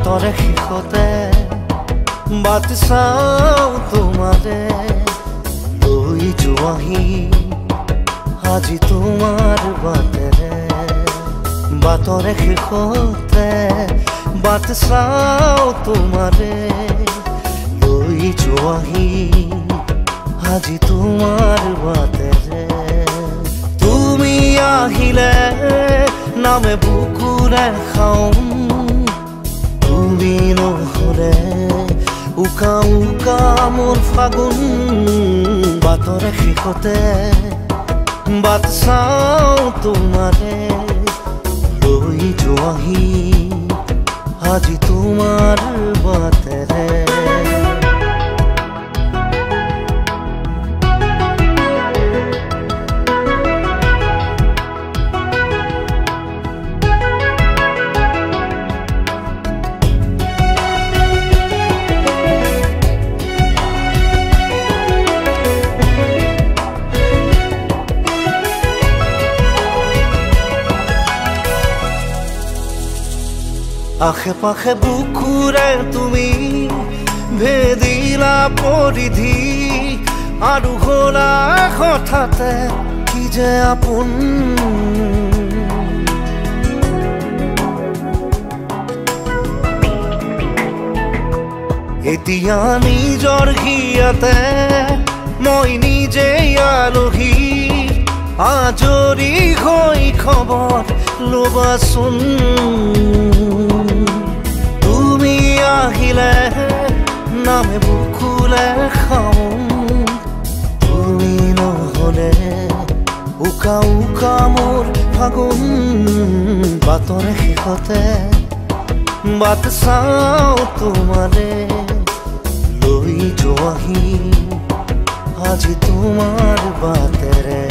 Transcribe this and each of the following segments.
বাটৰে শেষতে বাট চাওঁ তোমাৰে লৈ যোৱাহি আজি তোমাৰ বাটেৰে বাটৰে শেষতে বাট চাওঁ তোমাৰে লৈ যোৱাহি আজি তোমাৰ বাটেৰে তুমি আহিলে নামে বুকুৰে খাওঁ তুমি নহ'লে উকা উকা মোৰ ফাগুন বাটৰে শেষতে বাট চাওঁ তোমাৰে লৈ যোৱাহি আজি তোমাৰ বাটেৰে আশে পাশে বুকুৰে তুমি ভেদিলা পৰিধি আৰু হ'লা হঠাতে কি যে আপোন এতিয়া নিজৰ হিয়াতে মই নিজে আলহী আজৰি হৈ খবৰ ল'বাচোন তুমি আহিলে নামে বুকুলে খাওঁ তুমি নহ'লে উকা উকা মোৰ ফাগুন বাটৰে শেষতে বাট চাওঁ তোমাৰে লৈ যোৱাহি আজি তোমাৰ বাটেৰে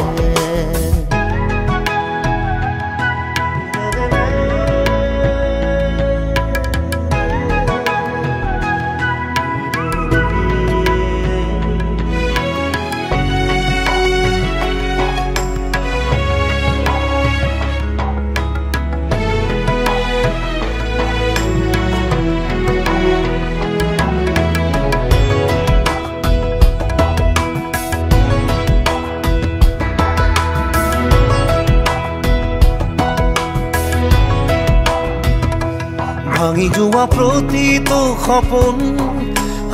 ভাঙি যোৱা প্ৰতিটো সপোন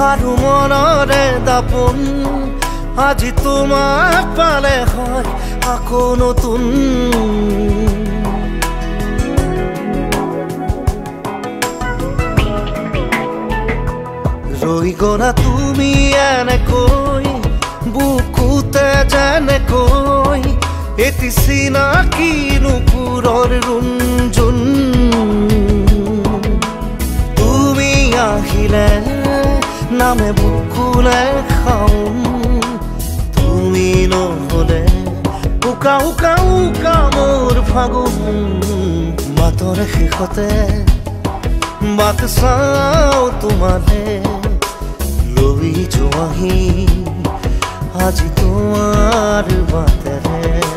আৰু মনৰে দাপোন আজি তোমাক পালে হয় আকৌ নতুন ৰৈ গ'লা তুমি এনেকৈ বুকুতে যেনেকৈ এটি চিনাকি নুপুৰৰ ৰুণজুন আহিলে নামে বুকুলে খাওঁ তুমি নহ'লে উকা উকা উকা মোৰ ফাগুন বাটৰে শেষতে বাট চাওঁ তোমাৰে লৈ যোৱাহি আজি তোমাৰ বাটেৰে